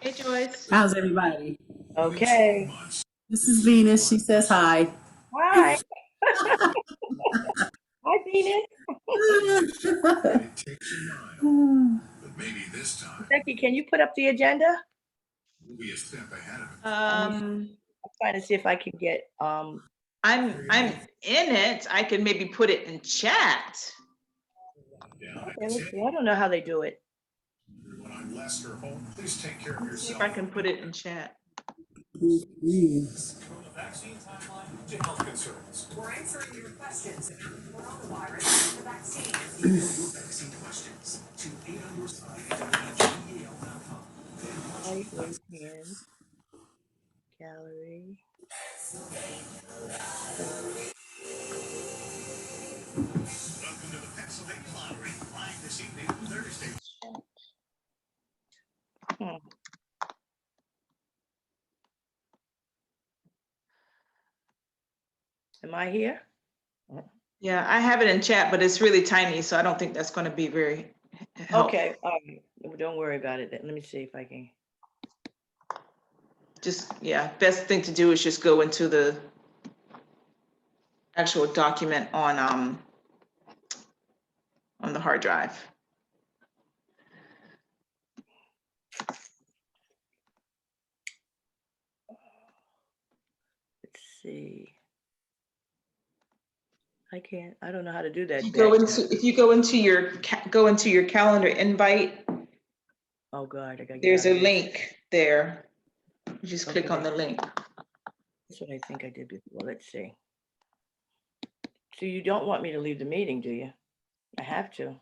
Hey, Joyce. How's everybody? Okay. This is Venus. She says hi. Hi. Hi, Venus. It takes a mile, but maybe this time Becky, can you put up the agenda? we'll be a step ahead of it. I'm trying to see if I can get I'm in it. I can maybe put it in chat. Yeah, okay, let's see. I don't know how they do it. when I'm Lester Holt, please take care of Let's see if yourself. I can put it in chat. From the vaccine timeline to health concerns. We're answering your questions. Coronavirus, the vaccine. Vaccine questions to 800-GAL.com. Light, weight, hand, gallery. Welcome to the Pennsylvania Lottery. Live this evening, Thursday. Hmm. Am I here? Yeah, I have it in chat, but it's really tiny, so I don't think that's going to be very helpful. Okay. Don't worry about it. Let me see if I can. Just, yeah, best thing to do is just go into the actual document on the hard drive. Let's see. I can't. I don't know how to do that. If you go into your calendar invite, Oh God, I gotta get there's out a of this. link there. You just click Okay. on the link. That's what I think I did before. Let's see. So you don't want me to leave the meeting, do you? I have to.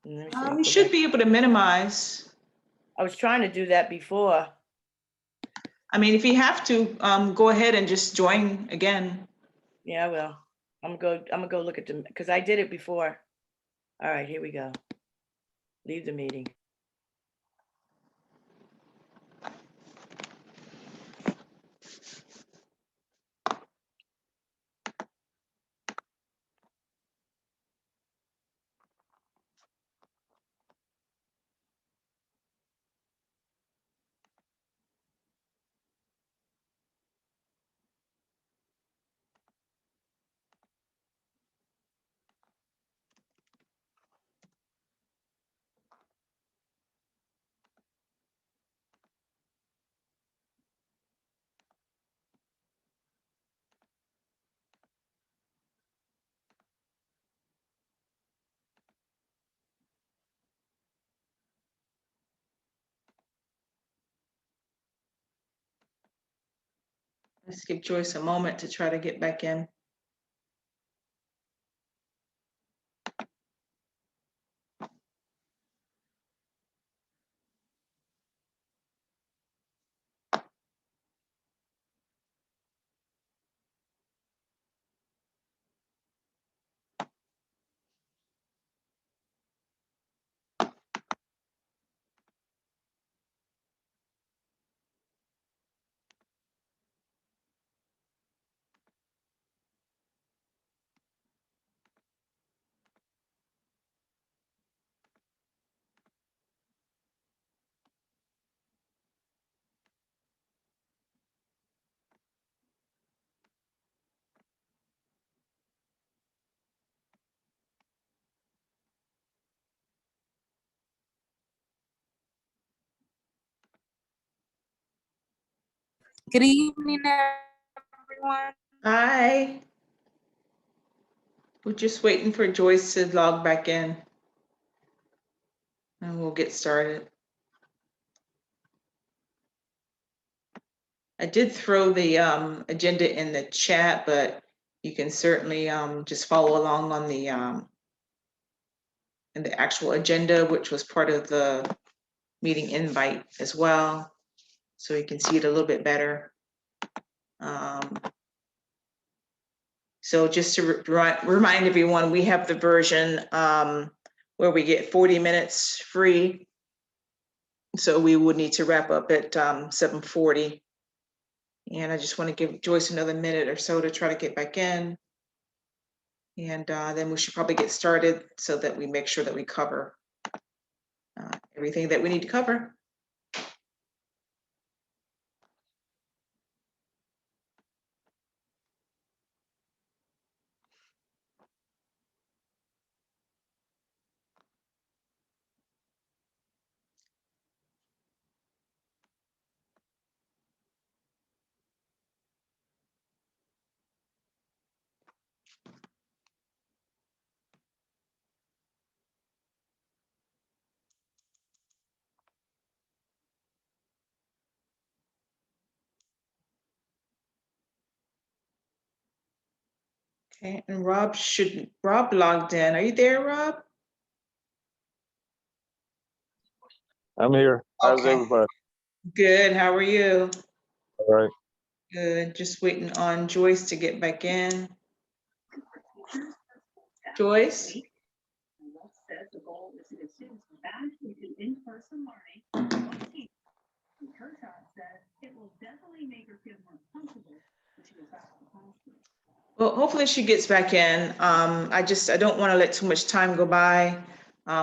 Let me see. You Go should back. be able to minimize. I was trying to do that before. I mean, if you have to, go ahead and just join again. Yeah, I will. I'm gonna go look at the, because I did it before. All right, here we go. Leave the meeting. Let's give Joyce a moment to try to get back in. Good evening, everyone. Hi. We're just waiting for Joyce to log back in. And we'll get started. I did throw the agenda in the chat, but you can certainly just follow along on the in the actual agenda, which was part of the meeting invite as well. So you can see it a little bit better. So just to remind everyone, we have the version where we get 40 minutes free. So we would need to wrap up at 7:40. And I just want to give Joyce another minute or so to try to get back in. And then we should probably get started so that we make sure that we cover everything that we need to cover. Okay, and Rob logged in. Are you there, Rob? I'm here. How's Okay. everybody? Good, how are you? All right. Good, just waiting on Joyce to get back in. Joyce? Says the goal is to get students back into in-person learning. Curtin said it will definitely make her feel more comfortable when she goes back to the classroom. Well, hopefully she gets back in. I don't want to let too much time go by.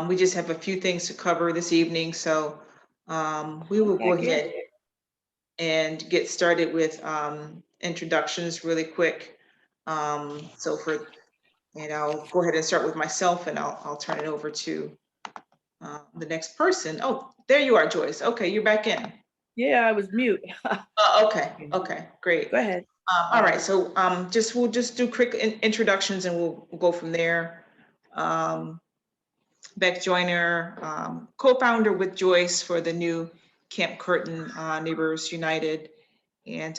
We just have a few things to cover this evening, so we will go ahead and get started with introductions really quick. So I'll go ahead and start with myself, and I'll turn it over to the next person. Oh, there you are, Joyce. Okay, you're back in. Yeah, I was mute. Okay, great. Go ahead. All right, so we'll just do quick introductions and we'll go from there. Beck Joyner, co-founder with Joyce for the new Camp Curtin Neighbors United. And,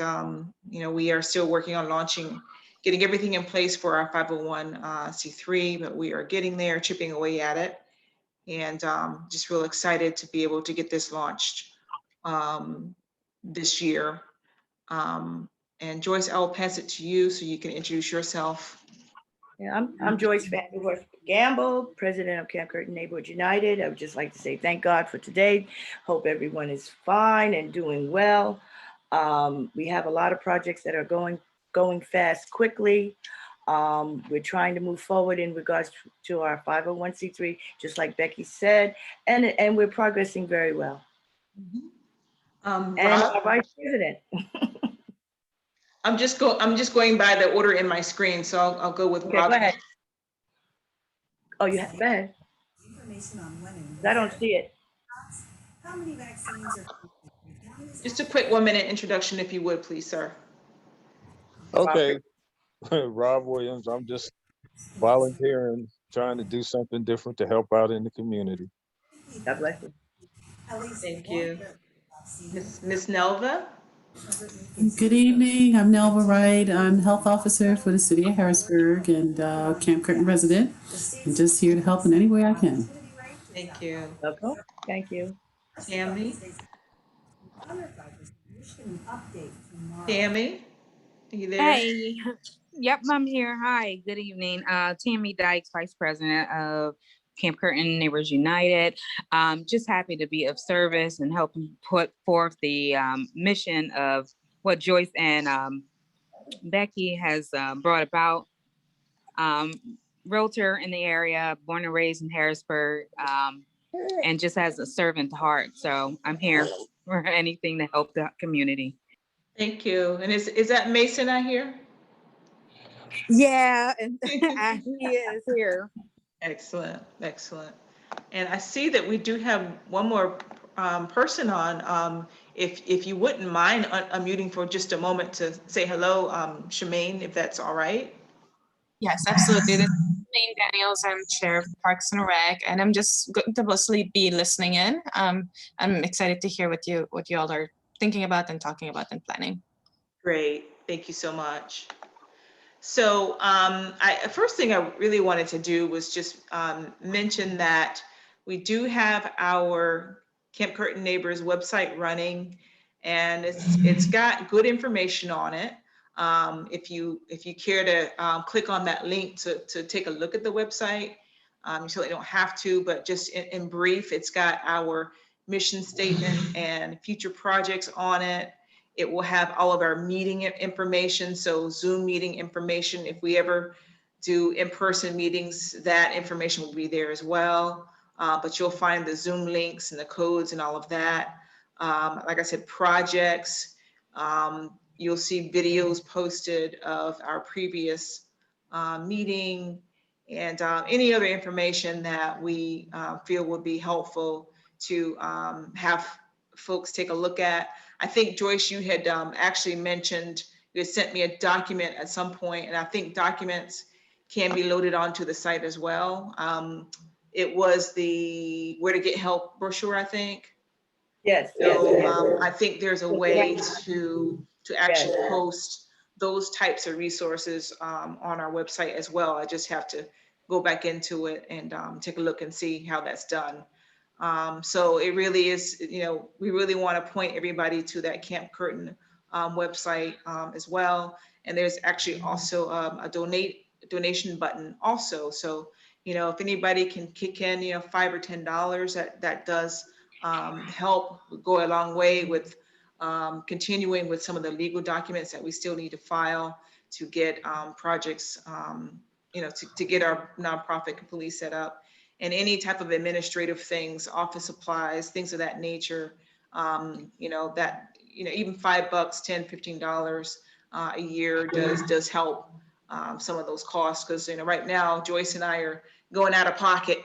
we are still working on getting everything in place for our 501c3, but we are getting there, chipping away at it. And just real excited to be able to get this launched this year. And Joyce, I'll pass it to you so you can introduce yourself. Yeah, I'm Joyce Vanderwerf Gamble, president of Camp Curtin Neighborhood United. I would just like to say thank God for today. Hope everyone is fine and doing well. We have a lot of projects that are going fast quickly. We're trying to move forward in regards to our 501c3, just like Becky said, and we're progressing very well. And Rob, our vice president. I'm just going by the order in my screen, so I'll go with Okay, Rob. go ahead. Oh, go ahead. Information on when and I don't see it. how many vaccines are. Just a quick 1-minute introduction, if you would, please, sir. Okay. Rob Williams. I'm just volunteering, trying to do something different to help out in the community. God bless you. Thank you. Miss Nelva? Good evening. I'm Nelva Wright. I'm health officer for the city of Harrisburg and Camp Curtin resident. I'm just here to help in any way I can. Thank you. Okay. Thank you. Tammy? Tammy? Are you there? Hey, yep, I'm here. Hi, good evening. Tammy Dykes, Vice President of Camp Curtin Neighbors United. Just happy to be of service and helping put forth the mission of what Joyce and Becky has brought about. Realtor in the area, born and raised in Harrisburg, and just has a servant heart. So I'm here for anything to help the community. Thank you. And is that Mason I hear? Yeah, and he is here. Excellent, excellent. And I see that we do have one more person on. If you wouldn't mind unmuting for just a moment to say hello, Shemaine, if that's all right. Yes, absolutely. This is Maine Daniels. I'm chair of Parks and Rec, and I'm just going to mostly be listening in. I'm excited to hear what you all are thinking about and talking about and planning. Great, thank you so much. So first thing I really wanted to do was just mention that we do have our Camp Curtin Neighbors website running, and it's got good information on it. If you care to click on that link to take a look at the website, you certainly don't have to, but just in brief, it's got our mission statement and future projects on it. It will have all of our meeting information, so Zoom meeting information. If we ever do in-person meetings, that information will be there as well. But you'll find the Zoom links and the codes and all of that. Like I said, projects. You'll see videos posted of our previous meeting and any other information that we feel would be helpful to have folks take a look at. I think, Joyce, you had actually mentioned, you had sent me a document at some point, and I think documents can be loaded onto the site as well. It was the Where to Get Help brochure, I think. Yes. So Yes. I think there's a way to actually post those types of resources on our website as well. I just have to go back into it and take a look and see how that's done. So it really is, we really want to point everybody to that Camp Curtin website as well. And there's actually also a donation button also. So, if anybody can kick in, $5 or $10, that does help go a long way with continuing with some of the legal documents that we still need to file to get projects, to get our nonprofit completely set up, and any type of administrative things, office supplies, things of that nature. Even $5, $10, $15 a year does help some of those costs, because right now Joyce and I are going out of pocket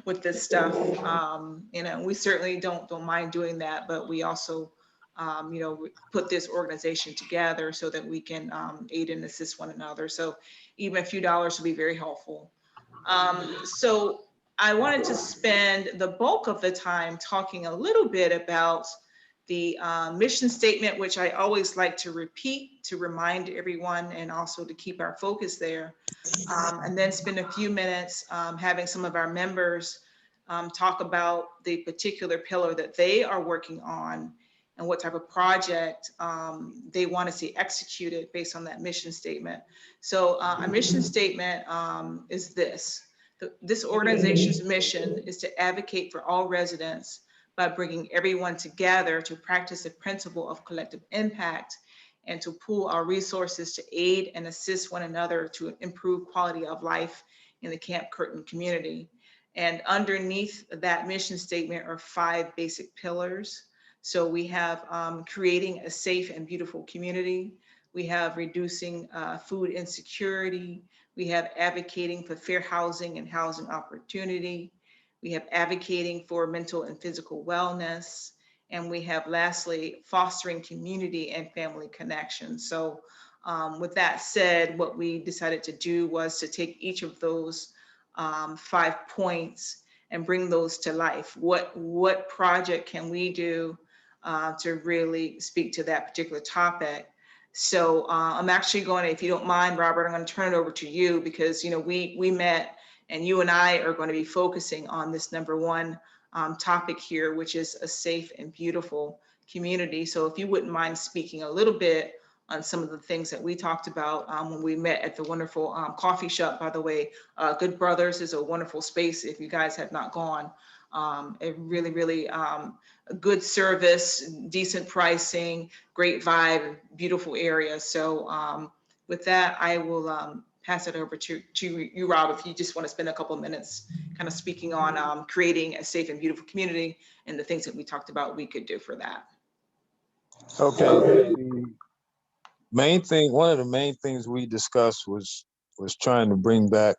with this stuff. We certainly don't mind doing that, but we also put this organization together so that we can aid and assist one another. So even a few dollars would be very helpful. So I wanted to spend the bulk of the time talking a little bit about the mission statement, which I always like to repeat to remind everyone and also to keep our focus there. And then spend a few minutes having some of our members talk about the particular pillar that they are working on and what type of project they want to see executed based on that mission statement. So a mission statement is this. This organization's mission is to advocate for all residents by bringing everyone together to practice the principle of collective impact and to pool our resources to aid and assist one another to improve quality of life in the Camp Curtin community. And underneath that mission statement are 5 basic pillars. So we have creating a safe and beautiful community. We have reducing food insecurity. We have advocating for fair housing and housing opportunity. We have advocating for mental and physical wellness. And we have lastly, fostering community and family connections. So with that said, what we decided to do was to take each of those 5 points and bring those to life. What project can we do to really speak to that particular topic? So I'm actually going to, if you don't mind, Robert, I'm going to turn it over to you because, we met and you and I are going to be focusing on this number 1 topic here, which is a safe and beautiful community. So if you wouldn't mind speaking a little bit on some of the things that we talked about when we met at the wonderful coffee shop. By the way, Good Brothers is a wonderful space if you guys have not gone. A really, really good service, decent pricing, great vibe, beautiful area. So with that, I will pass it over to you, Rob, if you just want to spend a couple of minutes kind of speaking on creating a safe and beautiful community and the things that we talked about we could do for that. Okay. One of the main things we discussed was trying to bring back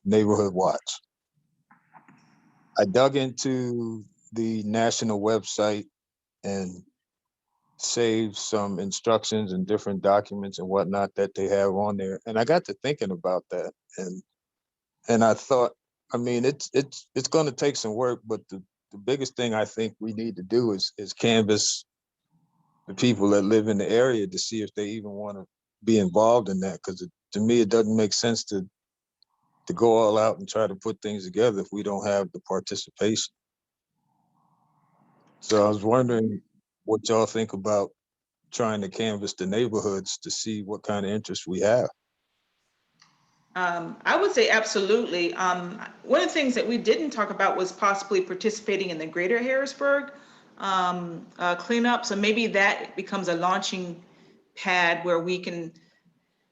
Neighborhood Watch. I dug into the national website and saved some instructions and different documents and whatnot that they have on there. And I got to thinking about that. And I thought, it's going to take some work, but the biggest thing I think we need to do is canvass the people that live in the area to see if they even want to be involved in that. Because to me, it doesn't make sense to go all out and try to put things together if we don't have the participation. So I was wondering what y'all think about trying to canvass the neighborhoods to see what kind of interest we have. I would say absolutely. One of the things that we didn't talk about was possibly participating in the Greater Harrisburg cleanup. So maybe that becomes a launching pad where we can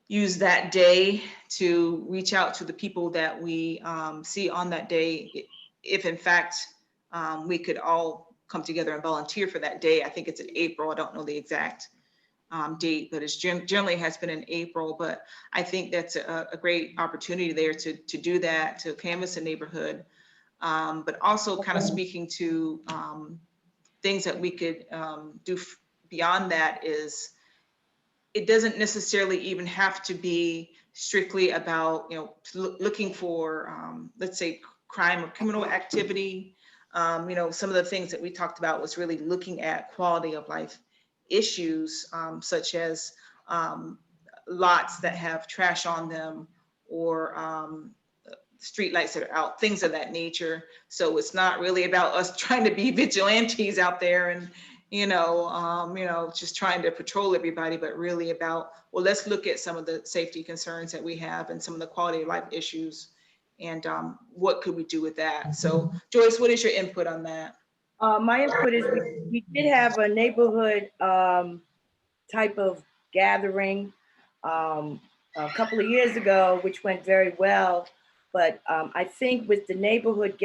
use that day to reach out to the people that we see on that day. If in fact we could all come together and volunteer for that day. I think it's in April. I don't know the exact date, but it's generally has been in April. But I think that's a great opportunity there to do that, to canvass a neighborhood, but also kind of speaking to things that we could do beyond that is it doesn't necessarily even have to be strictly about, looking for, let's say, crime or criminal activity. Some of the things that we talked about was really looking at quality of life issues, such as lots that have trash on them, or street lights that are out, things of that nature. So it's not really about us trying to be vigilantes out there and, just trying to patrol everybody, but really about, well, let's look at some of the safety concerns that we have and some of the quality of life issues, and what could we do with that? So Joyce, what is your input on that? My input is we did have a neighborhood type of gathering a couple of years ago, which went very well. But I think with the neighborhood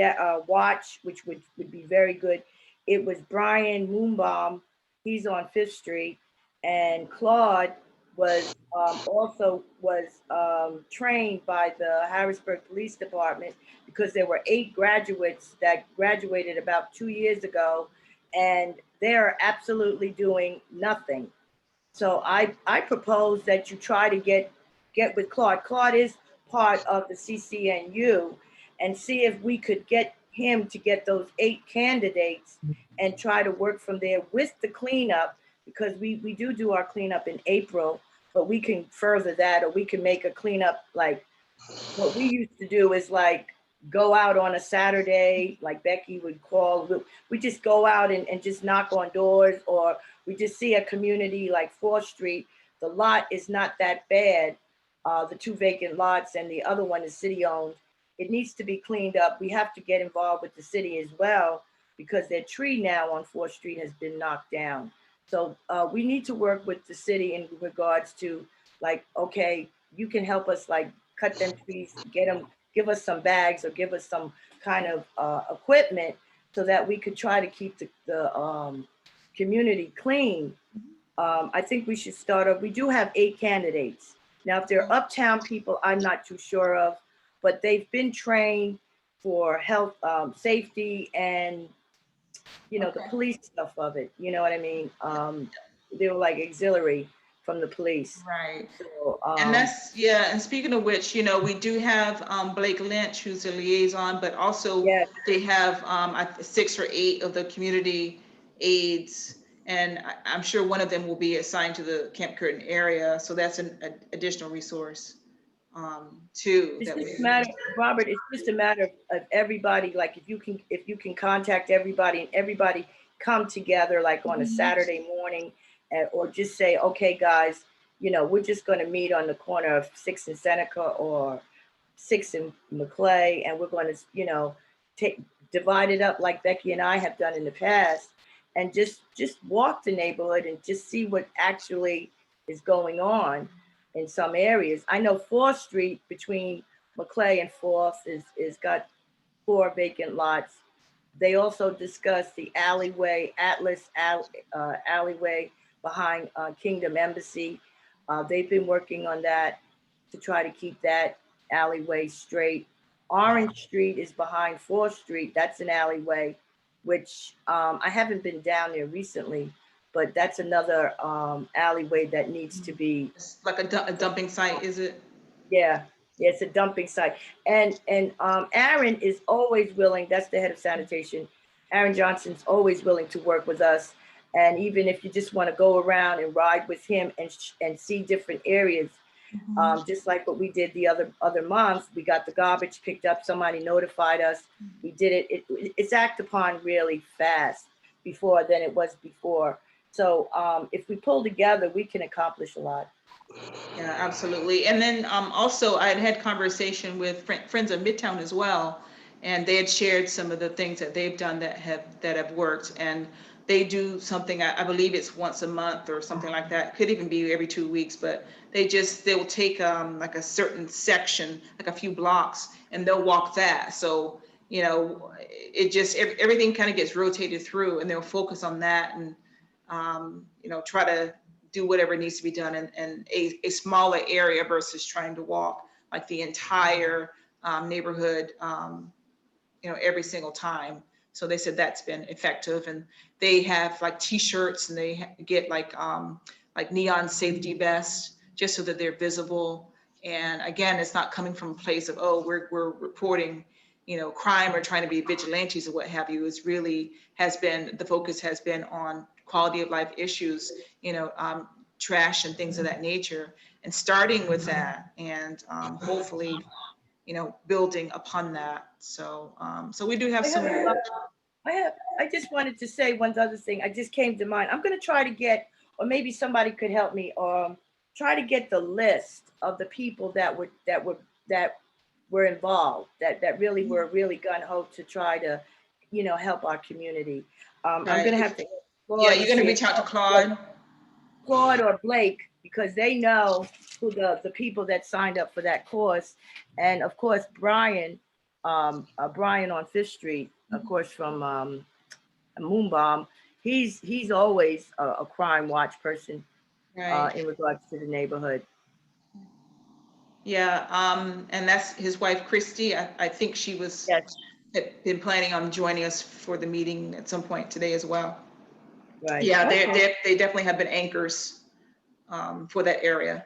watch, which would be very good, it was Brian Moonbaum. He's on Fifth Street, and Claude was also trained by the Harrisburg Police Department, because there were 8 graduates that graduated about 2 years ago, and they're absolutely doing nothing. So I propose that you try to get with Claude. Claude is part of the CCNU, and see if we could get him to get those 8 candidates and try to work from there with the cleanup, because we do our cleanup in April, but we can further that, or we can make a cleanup like what we used to do is like go out on a Saturday, like Becky would call. We just go out and just knock on doors, or we just see a community like 4th Street. The lot is not that bad, the 2 vacant lots, and the other one is city owned. It needs to be cleaned up. We have to get involved with the city as well, because their tree now on 4th Street has been knocked down. So we need to work with the city in regards to, like, okay, you can help us like cut them trees, give us some bags, or give us some kind of equipment, so that we could try to keep the community clean. I think we should start off. We do have 8 candidates. Now, if they're uptown people, I'm not too sure of, but they've been trained for health, safety, and, the police stuff of it. You know what I mean? They were like auxiliary from the police. Right. So, And and speaking of which, we do have Blake Lynch, who's a liaison, but also yeah, they have 6 or 8 of the community aides, and I'm sure one of them will be assigned to the Camp Curtin area. So that's an additional resource too. it's just a matter, Robert, it's just a matter of everybody, like if you can contact everybody and everybody come together like on a Saturday morning, or just say, okay, guys, we're just going to meet on the corner of 6th and Seneca, or 6th and Maclay, and we're going to, divide it up like Becky and I have done in the past, and just walk the neighborhood and just see what actually is going on in some areas. I know 4th Street between Maclay and 4th is got 4 vacant lots. They also discussed the alleyway, alleyway behind Kingdom Embassy. They've been working on that to try to keep that alleyway straight. Orange Street is behind 4th Street. That's an alleyway, which I haven't been down there recently, but that's another alleyway that needs to be. It's like a dumping site, is it? Yeah, it's a dumping site. And Aaron is always willing, that's the head of sanitation. Aaron Johnson's always willing to work with us. And even if you just want to go around and ride with him and see different areas, just like what we did the other month, we got the garbage picked up, somebody notified us, we did it. It's acted upon really fast than it was before. So if we pull together, we can accomplish a lot. Yeah, absolutely. And then also I had conversation with friends of Midtown as well, and they had shared some of the things that they've done that have worked. And they do something, I believe it's once a month or something like that. Could even be every 2 weeks, but they'll take like a certain section, like a few blocks, and they'll walk that. So, it just, everything kind of gets rotated through, and they'll focus on that, and, try to do whatever needs to be done in a smaller area versus trying to walk like the entire neighborhood, every single time. So they said that's been effective, and they have like T-shirts, and they get like neon safety vests just so that they're visible. And again, it's not coming from a place of, oh, we're reporting, crime or trying to be vigilantes or what have you. It's really the focus has been on quality of life issues, trash and things of that nature, and starting with that, and hopefully, you know, building upon that. So, so we do have some. I just wanted to say one other thing. I just came to mind. I'm going to try to get, or maybe somebody could help me, try to get the list of the people that were involved, that really were really gun ho to try to, you know, help our community. I'm going to have to. Yeah, you're going to reach out to Claude. Claude or Blake, because they know who the people that signed up for that course. And of course, Brian on Fifth Street, of course, from Moonbomb, he's always a crime watch person Right. in regards to the neighborhood. Yeah, and that's his wife, Christy. I think she had been planning on joining us for the meeting at some point today as well. Right. Yeah, Okay. they definitely have been anchors for that area.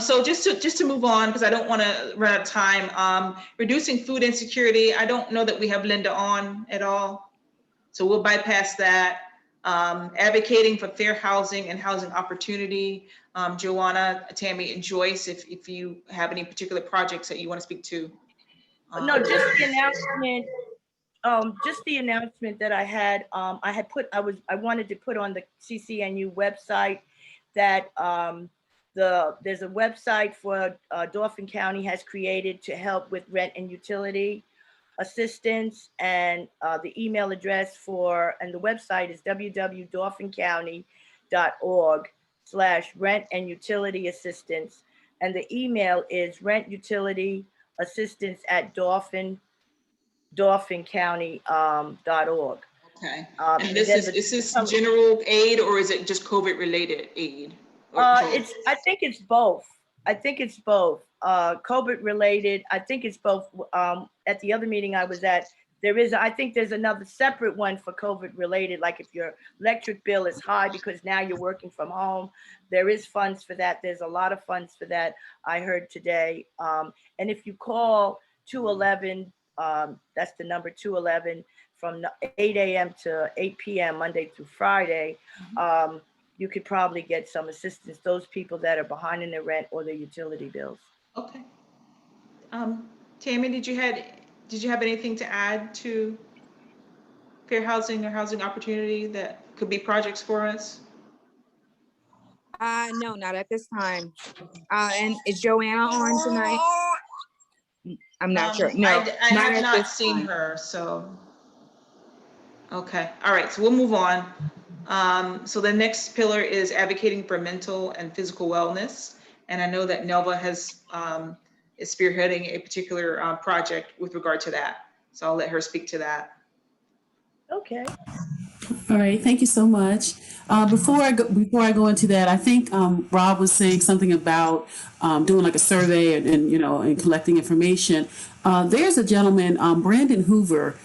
So just to move on, because I don't want to run out of time, reducing food insecurity. I don't know that we have Linda on at all, so we'll bypass that. Advocating for fair housing and housing opportunity. Joanna, Tammy, and Joyce, if you have any particular projects that you want to speak to. No, just the announcement. Just the announcement that I had. I wanted to put on the CCNU website that there's a website for Dauphin County has created to help with rent and utility assistance, and the email address and the website is www.dauphincounty.org/rent and utility assistance, and the email is rent utility assistance at dauphincounty.org. Okay. And is this general aid, or is it just COVID related aid? I think it's both. COVID related. I think it's both. At the other meeting I was at, I think there's another separate one for COVID related. Like if your electric bill is high because now you're working from home, there is funds for that. There's a lot of funds for that, I heard today. And if you call 211, that's the number 211, from 8 a.m. to 8 p.m. Monday through Friday. You could probably get some assistance, those people that are behind in their rent or their utility bills. Okay. Tammy, did you have anything to add to fair housing or housing opportunity that could be projects for us? No, not at this time. And is Joanna on tonight? I'm not sure. No, I have not seen her, so. Okay, all right, so we'll move on. So the next pillar is advocating for mental and physical wellness. And I know that Nelva is spearheading a particular project with regard to that. So I'll let her speak to that. Okay. All right, thank you so much. Before I go into that, I think Rob was saying something about doing like a survey and collecting information. There's a gentleman, Brandon Hoover,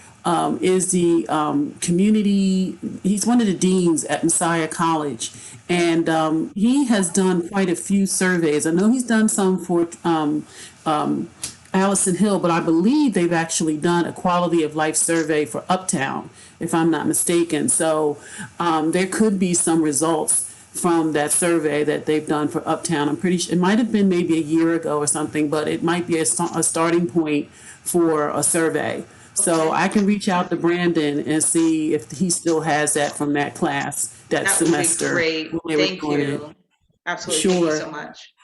is the community. He's one of the deans at Messiah College, and he has done quite a few surveys. I know he's done some for Allison Hill, but I believe they've actually done a quality of life survey for Uptown, if I'm not mistaken. So there could be some results from that survey that they've done for Uptown. I'm pretty sure it might have been maybe a year ago or something, but it might be a starting point for a survey. So I can reach out to Brandon and see if he still has that from that class, that semester. Would be great. Thank you. Absolutely. Sure. Thank you so much.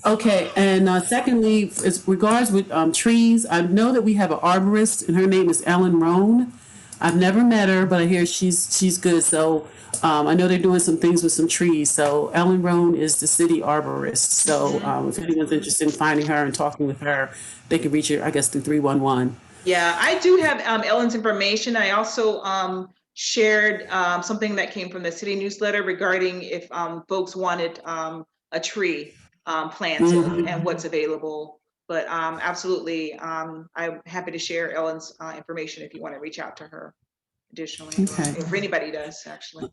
Okay, and secondly, as regards with trees, I know that we have an arborist, and her name is Ellen Roan. I've never met her, but I hear she's good. So I know they're doing some things with some trees. So Ellen Roan is the city arborist. So if anyone's interested in finding her and talking with her, they can reach her, I guess, through 311. Yeah, I do have Ellen's information. I also shared something that came from the city newsletter regarding if folks wanted a tree planted and what's available. But absolutely, I'm happy to share Ellen's information if you want to reach out to her additionally, Okay. or if anybody does, actually.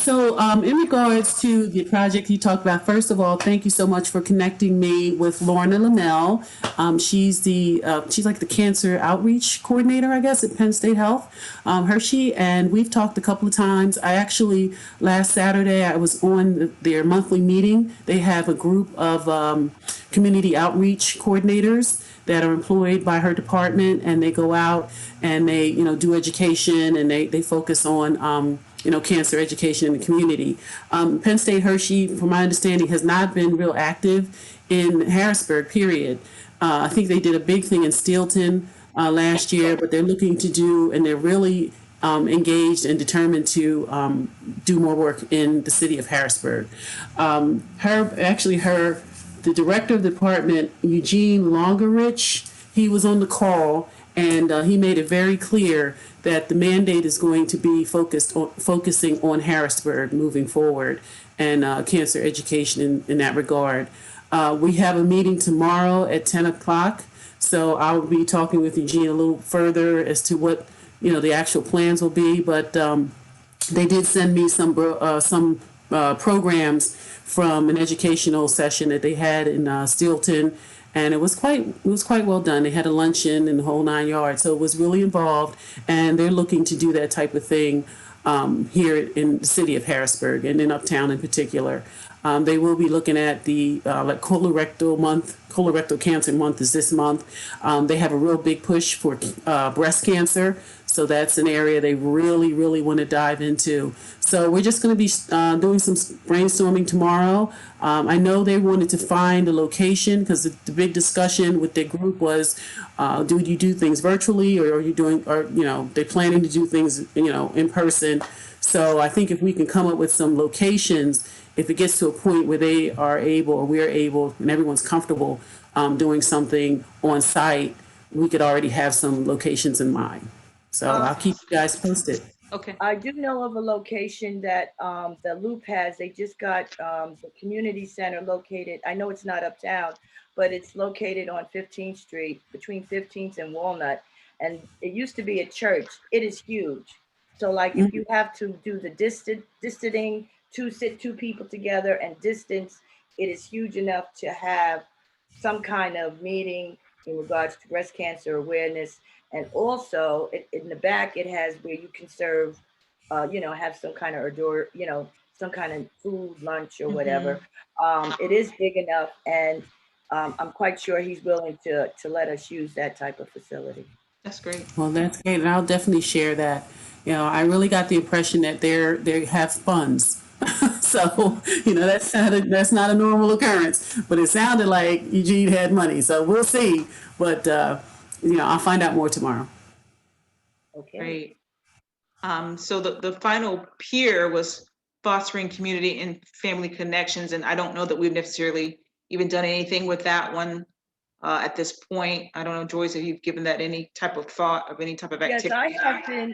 So, in regards to the project you talked about, first of all, thank you so much for connecting me with Lorna Lamel. She's like the cancer outreach coordinator, I guess, at Penn State Health, Hershey, and we've talked a couple of times. I actually last Saturday I was on their monthly meeting. They have a group of community outreach coordinators that are employed by her department, and they go out and they do education, and they focus on cancer education in the community. Penn State Hershey, from my understanding, has not been real active in Harrisburg, period. I think they did a big thing in Steelton last year, but they're looking to do, and they're really engaged and determined to do more work in the city of Harrisburg. The director of the department, Eugene Longerich, he was on the call, and he made it very clear that the mandate is going to be focusing on Harrisburg moving forward, and cancer education in that regard. We have a meeting tomorrow at 10 o'clock, so I'll be talking with Eugene a little further as to what the actual plans will be. But they did send me some programs from an educational session that they had in Steelton, and it was quite well done. They had a luncheon and the whole 9 yards, so it was really involved, and they're looking to do that type of thing here in the city of Harrisburg and in Uptown in particular. They will be looking at the colorectal cancer month is this month. They have a real big push for breast cancer, so that's an area they really, really want to dive into. So we're just going to be doing some brainstorming tomorrow. I know they wanted to find a location because the big discussion with their group was, do you do things virtually, or are you doing, or they're planning to do things in person. So I think if we can come up with some locations, if it gets to a point where they are able, or we're able, and everyone's comfortable doing something on site, we could already have some locations in mind. So I'll keep you guys posted. Okay. I do know of a location that the Loop has. They just got the community center located. I know it's not uptown, but it's located on 15th Street between 15th and Walnut. And it used to be a church. It is huge. So like if you have to do the distancing, sit two people together and distance, it is huge enough to have some kind of meeting in regards to breast cancer awareness. And also in the back, it has where you can serve, have some kind of some kind of food, lunch or whatever. It is big enough, and I'm quite sure he's willing to let us use that type of facility. That's great. Well, that's great, and I'll definitely share that. I really got the impression that they have funds. So, that's not a normal occurrence, but it sounded like Eugene had money. So we'll see. But, I'll find out more tomorrow. Okay. Great. So the final peer was fostering community and family connections. And I don't know that we've necessarily even done anything with that one at this point. I don't know, Joyce, if you've given that any type of thought of any type of activity. Yes, I have been.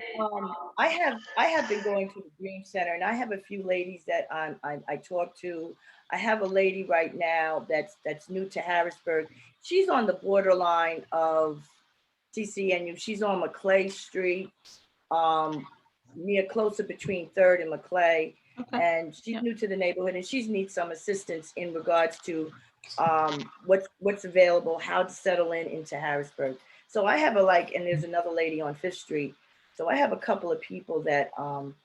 I have been going to the Dream Center, and I have a few ladies that I talk to. I have a lady right now that's new to Harrisburg. She's on the borderline of CCNU. She's on McClay Street, near closer between 3rd and McClay. Okay. And she's new to the neighborhood, and she needs some assistance in regards to what's available, how to settle into Harrisburg. So I have and there's another lady on 5th Street. So I have a couple of people that I'm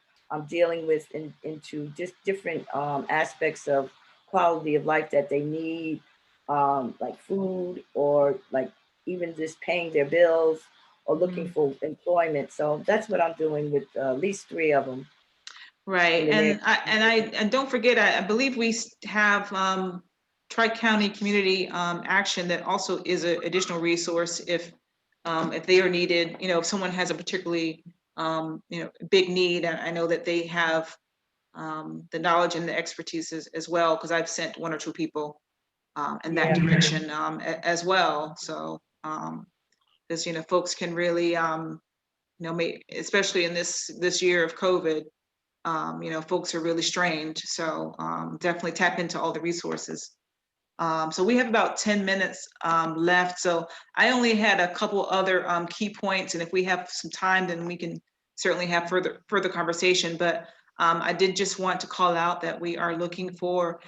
dealing with into just different aspects of quality of life that they need, like food, or like even just paying their bills or looking for employment. So that's what I'm doing with at least 3 of them. Right. And don't forget, I believe we have Tri-County Community Action that also is an additional resource if they are needed. If someone has a particularly big need, I know that they have the knowledge and the expertise as well, because I've sent 1 or 2 people in that direction as well. So because folks can really especially in this year of COVID, folks are really strained. So definitely tap into all the resources. So we have about 10 minutes left. So I only had a couple other key points, and if we have some time, then we can certainly have further conversation. But I did just want to call out that we are looking for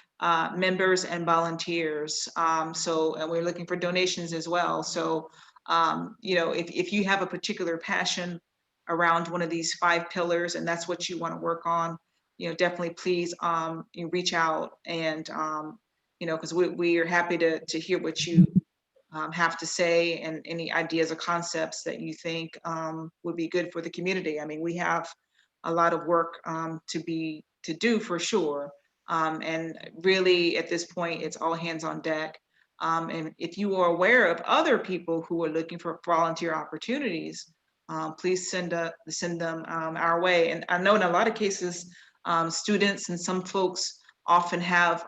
members and volunteers. And we're looking for donations as well. So, if you have a particular passion around one of these 5 pillars and that's what you want to work on, definitely please you reach out and, because we are happy to hear what you have to say and any ideas or concepts that you think would be good for the community. I mean, we have a lot of work to do for sure. And really at this point, it's all hands on deck. And if you are aware of other people who are looking for volunteer opportunities, please send them our way. And I know in a lot of cases, students and some folks often have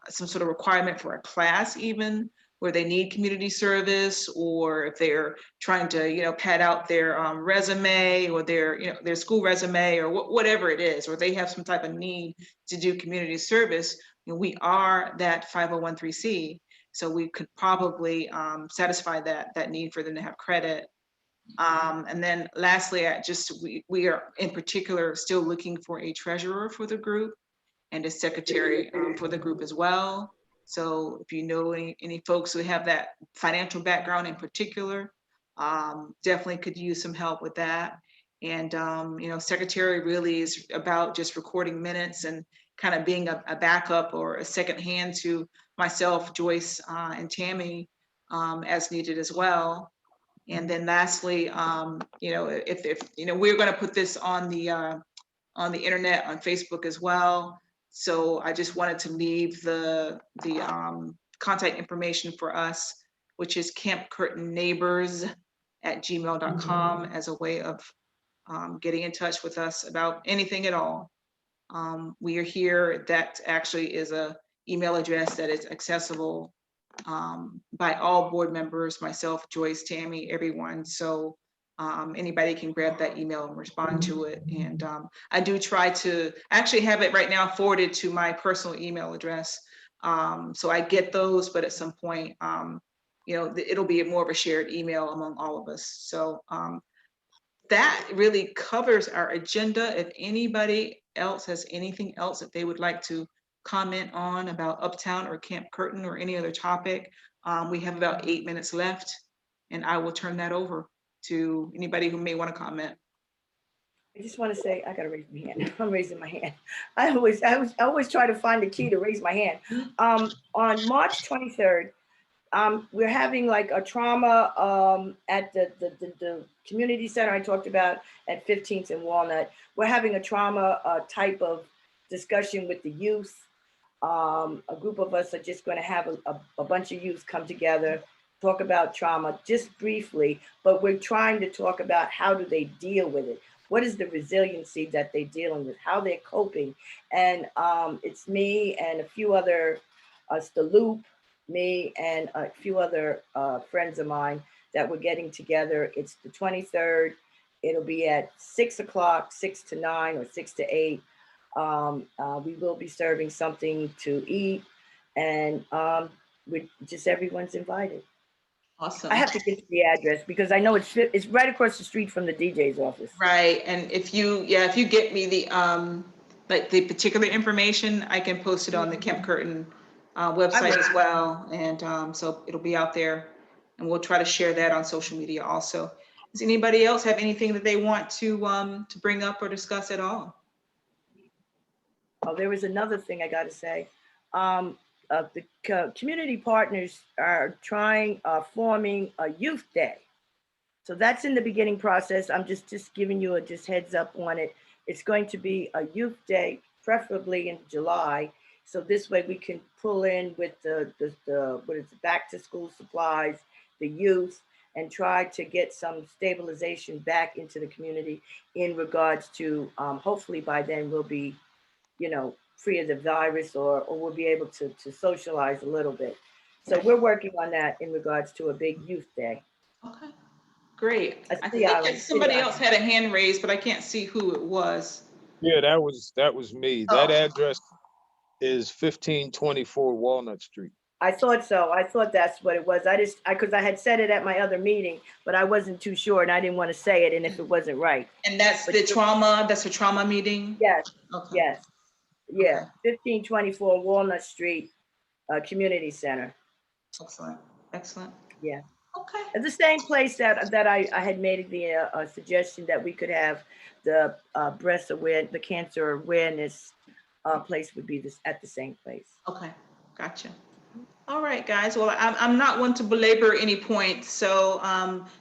some sort of requirement for a class even, where they need community service, or if they're trying to, pad out their resume or their school resume or whatever it is, or they have some type of need to do community service. We are that 501(c)(3), so we could probably satisfy that need for them to have credit. And then lastly, we are in particular still looking for a treasurer for the group and a secretary for the group as well. So if you know any folks who have that financial background in particular, definitely could use some help with that. And, secretary really is about just recording minutes and kind of being a backup or a second hand to myself, Joyce, and Tammy as needed as well. And then lastly, if we're going to put this on the internet, on Facebook as well. So I just wanted to leave the contact information for us, which is campcurtainneighbors@gmail.com, as a way of getting in touch with us about anything at all. We are here. That actually is a email address that is accessible by all board members, myself, Joyce, Tammy, everyone. So anybody can grab that email and respond to it. And I do try to actually have it right now forwarded to my personal email address. So I get those, but at some point, it'll be more of a shared email among all of us. So that really covers our agenda. If anybody else has anything else that they would like to comment on about Uptown or Camp Curtin or any other topic, we have about 8 minutes left, and I will turn that over to anybody who may want to comment. I just want to say, I gotta raise my hand. I'm raising my hand. I always try to find the key to raise my hand. On March 23rd, we're having like a trauma at the community center I talked about at 15th and Walnut. We're having a trauma type of discussion with the youth. A group of us are just going to have a bunch of youth come together, talk about trauma just briefly, but we're trying to talk about how do they deal with it. What is the resiliency that they're dealing with, how they're coping. And it's me and a few other, the Loop, me and a few other friends of mine that we're getting together. It's the 23rd. It'll be at 6 o'clock, 6 to 9 or 6 to 8. We will be serving something to eat, and everyone's invited. Awesome. I have to get the address because I know it's right across the street from the DJ's office. Right, and if you get me the the particular information, I can post it on the Camp Curtin website as well, and so it'll be out there, and we'll try to share that on social media also. Does anybody else have anything that they want to bring up or discuss at all? Oh, there was another thing I got to say. The community partners are forming a youth day. So that's in the beginning process. I'm just giving you a heads up on it. It's going to be a youth day, preferably in July. So this way we can pull in with the back to school supplies, the youth, and try to get some stabilization back into the community in regards to, hopefully by then we'll be, free of the virus, or we'll be able to socialize a little bit. So we're working on that in regards to a big youth day. Okay, great. I think somebody else had a hand raised, but I can't see who it was. Yeah, that was me. That address is 1524 Walnut Street. I thought so. I thought that's what it was. Because I had said it at my other meeting, but I wasn't too sure and I didn't want to say it and if it wasn't right. And that's But the trauma, that's a trauma meeting? Yes, Okay. yes, yeah. Okay. 1524 Walnut Street, Community Center. Excellent, excellent. Yeah. Okay. At the same place that I had made the suggestion that we could have the the cancer awareness place would be at the same place. Okay, gotcha. All right, guys. Well, I'm not one to belabor any point. So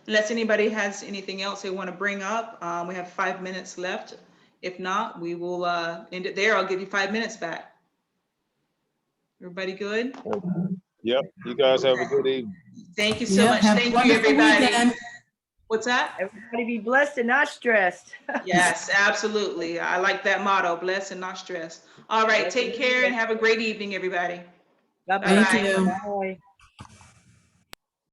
unless anybody has anything else they want to bring up, we have 5 minutes left. If not, we will end it there. I'll give you 5 minutes back. Everybody good? Yep, you guys have a good evening. Thank you so Yep, much. have a Thank you, wonderful everybody. weekend. What's that? Everybody be blessed and not stressed. Yes, absolutely. I like that motto, blessed and not stressed. All right, Blessed take and care and blessed. have a great evening, everybody. God Bye-bye. bless Thank you. Bye.